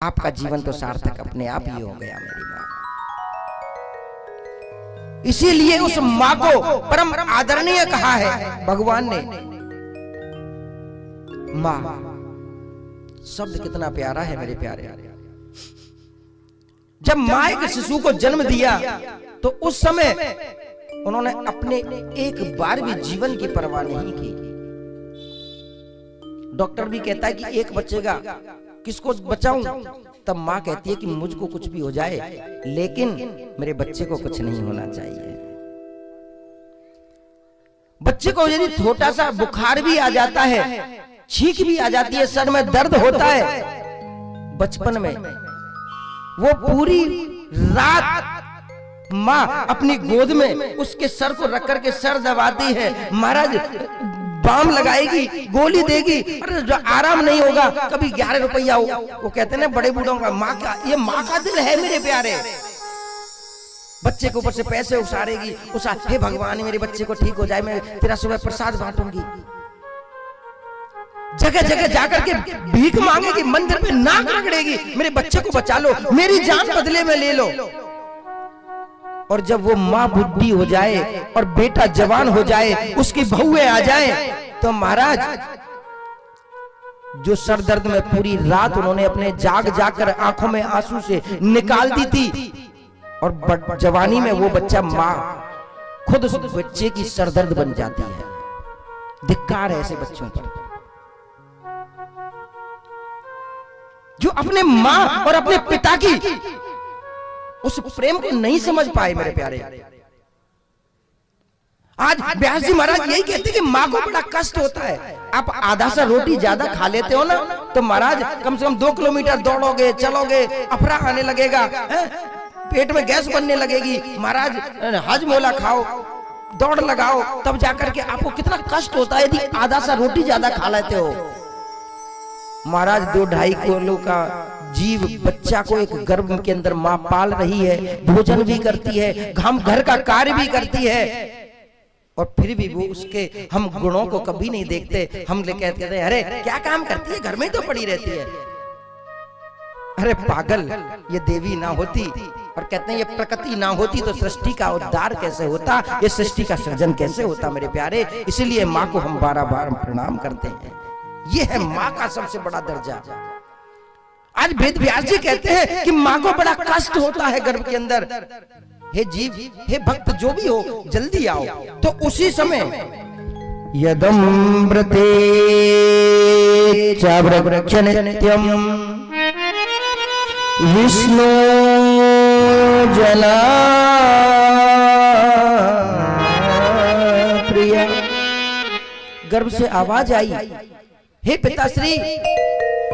आपका जीवन तो सार्थक अपने आप ही हो गया मेरी माँ। इसीलिए उस माँ को परम आदरणीय कहा है भगवान ने। माँ शब्द कितना प्यारा है मेरे प्यारे। जब माँ एक शिशु को जन्म दिया तो उस समय उन्होंने अपने एक बार भी जीवन की परवाह नहीं की। डॉक्टर भी कहता है कि एक बचेगा, किसको बचाऊं? तब माँ कहती है कि मुझको कुछ भी हो जाए लेकिन मेरे बच्चे को कुछ नहीं होना चाहिए। बच्चे को यदि छोटा सा बुखार भी आ जाता है, छींक भी आ जाती है, सर में दर्द होता है, बचपन में वो पूरी रात माँ अपनी गोद में उसके सर को रख करके सर दबाती है। महाराज बाम लगाएगी, गोली देगी, अरे जो आराम नहीं होगा, कभी 11 रुपया हो, वो कहते हैं ना बड़े बूढ़ों का, माँ का ये माँ का दिल है मेरे प्यारे। बच्चे के ऊपर से पैसे उसारेगी, हे भगवान मेरे बच्चे को ठीक हो जाए, मैं तेरा सुबह प्रसाद बांटूंगी। जगह जगह जाकर के भीख मांगेगी, मंदिर पे नाक रगड़ेगी, मेरे बच्चे को बचा लो, मेरी जान बदले में ले लो। और जब वो माँ बुढ़ी हो जाए और बेटा जवान हो जाए, उसकी बहुएं आ जाए, तो महाराज जो सर दर्द में पूरी रात उन्होंने अपने जाग जाकर आंखों में आंसू से निकाल दी थी, और जवानी में वो बच्चा माँ खुद उस बच्चे की सरदर्द बन जाती है। धिक्कार है ऐसे बच्चों पर जो अपने माँ और अपने पिता की उस प्रेम को नहीं समझ पाए मेरे प्यारे। आज व्यास जी महाराज यही कहते कि माँ को बड़ा कष्ट होता है। आप आधा सा रोटी ज्यादा खा लेते हो ना, तो महाराज कम से कम 2 किलोमीटर दौड़ोगे, चलोगे, अफरा आने लगेगा, पेट में गैस बनने लगेगी। महाराज हजमोला खाओ, दौड़ लगाओ, तब जाकर के आपको कितना कष्ट होता है यदि आधा सा रोटी ज्यादा खा लेते हो। महाराज 2-2.5 किलो का जीव बच्चा को एक गर्भ के अंदर माँ पाल रही है, भोजन भी करती है, हम घर का कार्य भी करती है, और फिर भी वो उसके हम गुणों को कभी नहीं देखते। हम ले कहते हैं अरे क्या काम करती है, घर में तो पड़ी रहती है। अरे पागल, ये देवी ना होती, और कहते हैं ये प्रकृति ना होती तो सृष्टि का उद्धार कैसे होता, ये सृष्टि का सृजन कैसे होता मेरे प्यारे। इसलिए माँ को हम बार-बार प्रणाम करते हैं। ये है माँ का सबसे बड़ा दर्जा। आज वेद व्यास जी कहते हैं कि माँ को बड़ा कष्ट होता है गर्भ के अंदर। हे जीव, हे भक्त जो भी हो, जल्दी आओ। तो उसी समय यदम्रते चाव्रक्ष नित्यम विष्णु जना प्रिय। गर्भ से आवाज आई, हे पिताश्री,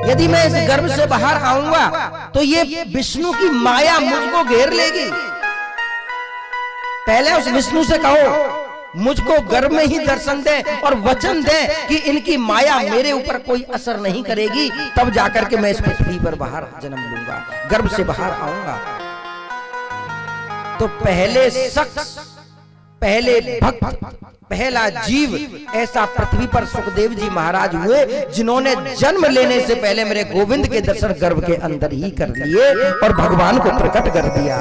यदि मैं इस गर्भ से बाहर आऊंगा तो ये विष्णु की माया मुझको घेर लेगी। पहले उस विष्णु से कहो मुझको गर्भ में ही दर्शन दे और वचन दे कि इनकी माया मेरे ऊपर कोई असर नहीं करेगी, तब जाकर के मैं इस पृथ्वी पर बाहर जन्म लूंगा, गर्भ से बाहर आऊंगा। तो पहले शख्स, पहले भक्त, पहला जीव ऐसा पृथ्वी पर सुखदेव जी महाराज हुए जिन्होंने जन्म लेने से पहले मेरे गोविंद के दर्शन गर्भ के अंदर ही कर लिए और भगवान को प्रकट कर दिया।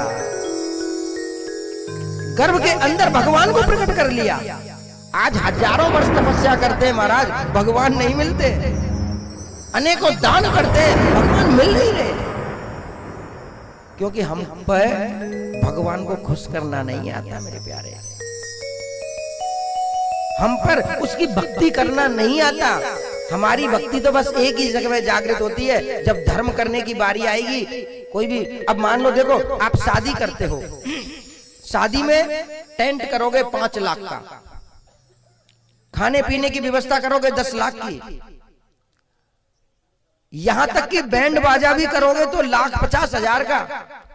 गर्भ के अंदर भगवान को प्रकट कर लिया। आज हजारों वर्ष तपस्या करते हैं महाराज, भगवान नहीं मिलते, अनेकों दान करते हैं, भगवान मिल नहीं रहे, क्योंकि हम पर भगवान को खुश करना नहीं आता मेरे प्यारे। हम पर उसकी भक्ति करना नहीं आता। हमारी भक्ति तो बस एक ही जगह में जागृत होती है, जब धर्म करने की बारी आएगी। कोई भी, अब मान लो, देखो आप शादी करते हो, शादी में टेंट करोगे 5 लाख का, खाने पीने की व्यवस्था करोगे 10 लाख की, यहां तक कि बैंड बाजा भी करोगे तो 1,50,000 का,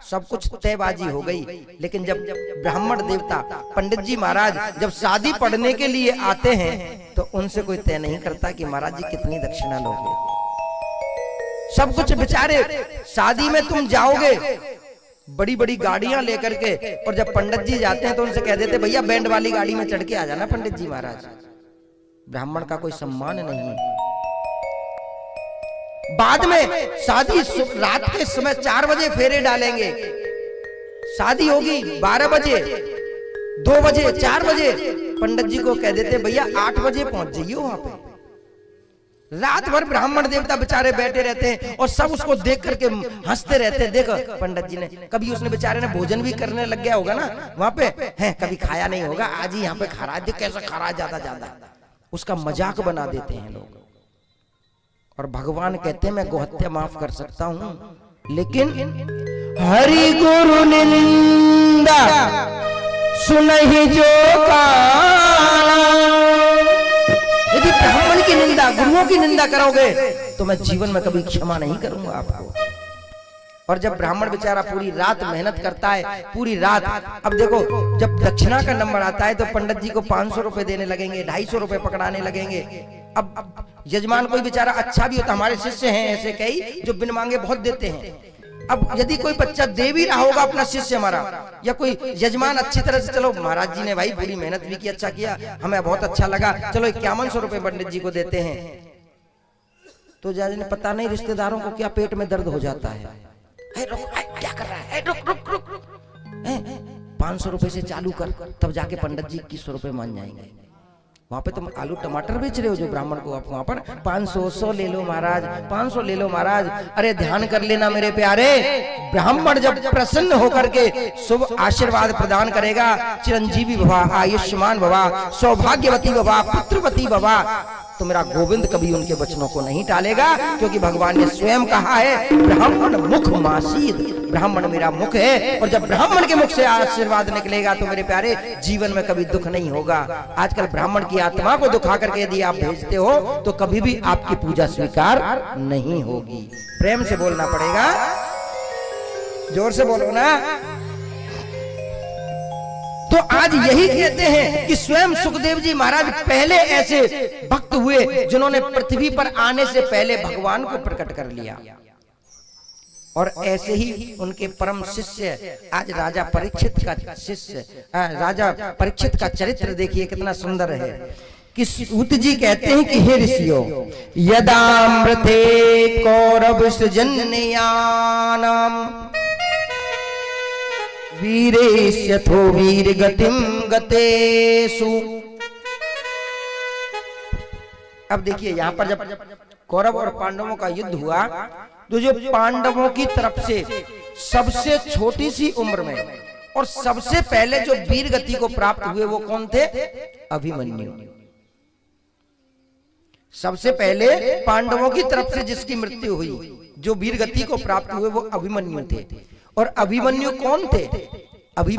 सब कुछ तयबाजी हो गई। लेकिन जब ब्राह्मण देवता पंडित जी महाराज जब शादी पढ़ने के लिए आते हैं तो उनसे कोई तय नहीं करता कि महाराज जी कितनी दक्षिणा लोगे। सब कुछ बेचारे, शादी में तुम जाओगे बड़ी बड़ी गाड़ियां लेकर के, और जब पंडित जी जाते हैं तो उनसे कह देते भैया बैंड वाली गाड़ी में चढ़ के आ जाना पंडित जी महाराज। ब्राह्मण का कोई सम्मान नहीं। बाद में शादी रात के समय 4 बजे फेरे डालेंगे, शादी होगी 12 बजे, 2 बजे, 4 बजे। पंडित जी को कह देते भैया 8 बजे पहुंच जाइए वहां पे। रात भर ब्राह्मण देवता बेचारे बैठे रहते हैं और सब उसको देख करके हंसते रहते हैं। देखो पंडित जी ने कभी, उसने बेचारे ने भोजन भी करने लग गया होगा ना वहां पे, है कभी खाया नहीं होगा, आज ही यहाँ पे खा रहा है, कैसे खा रहा है ज्यादा, उसका मजाक बना देते हैं लोग। और भगवान कहते हैं मैं गोहत्या माफ कर सकता हूं, लेकिन हरि गुरु निंदा सुनहि जो काना। यदि ब्राह्मण की निंदा, गुरुओं की निंदा करोगे तो मैं जीवन में कभी क्षमा नहीं करूंगा आपको। और जब ब्राह्मण बेचारा पूरी रात मेहनत करता है, पूरी रात, अब देखो जब दक्षिणा का नंबर आता है तो पंडित जी को 500 रुपए देने लगेंगे, 250 रुपए पकड़ाने लगेंगे। अब यजमान कोई बेचारा अच्छा भी होता, हमारे शिष्य हैं ऐसे कई जो बिन मांगे बहुत देते हैं। अब यदि कोई बच्चा दे भी रहा होगा अपना शिष्य हमारा, या कोई यजमान अच्छी तरह से, चलो महाराज जी ने भाई पूरी मेहनत भी की, अच्छा किया, हमें बहुत अच्छा लगा, चलो 5100 रुपए पंडित जी को देते हैं, तो जाने पता नहीं रिश्तेदारों को क्या पेट में दर्द हो जाता है। क्या कर रहा है, रुक 500 रुपए से चालू कर, तब जाके पंडित जी 2100 रुपए मान जाएंगे। वहां पे तुम आलू टमाटर बेच रहे हो जो ब्राह्मण को, आप वहां पर 500 ले लो महाराज, 500 ले लो महाराज। अरे ध्यान कर लेना मेरे प्यारे, ब्राह्मण जब प्रसन्न होकर के शुभ आशीर्वाद प्रदान करेगा, चिरंजीवी भवा, आयुष्मान भवा, सौभाग्यवती भवा, पुत्रवती भवा, तो मेरा गोविंद कभी उनके वचनों को नहीं टालेगा, क्योंकि भगवान ने स्वयं कहा है ब्राह्मण मुख मासीद, ब्राह्मण मेरा मुख है। और जब ब्राह्मण के मुख से आशीर्वाद निकलेगा तो मेरे प्यारे जीवन में कभी दुख नहीं होगा। आजकल ब्राह्मण की आत्मा को दुखा करके यदि आप भेजते हो तो कभी भी आपकी पूजा स्वीकार नहीं होगी। प्रेम से बोलना पड़ेगा, जोर से बोलो ना। तो आज यही कहते हैं कि स्वयं सुखदेव जी महाराज पहले ऐसे भक्त हुए जिन्होंने पृथ्वी पर आने से पहले भगवान को प्रकट कर लिया। और ऐसे ही उनके परम शिष्य आज राजा परीक्षित का शिष्य, राजा परीक्षित का चरित्र देखिए कितना सुंदर है कि सूत जी कहते हैं कि हे ऋषियों, यदामृते कौरव सृजन्यानाम वीरेश्यथो वीर गतिम गतेषु। अब देखिए यहां पर जब कौरव और पांडवों का युद्ध हुआ तो जो पांडवों की तरफ से सबसे छोटी सी उम्र में और सबसे पहले जो वीर गति को प्राप्त हुए वो कौन थे? अभिमन्यु। सबसे पहले पांडवों की तरफ से जिसकी मृत्यु हुई, जो वीर गति को प्राप्त हुए वो अभिमन्यु थे। और अभिमन्यु कौन थे? अभिमन्यु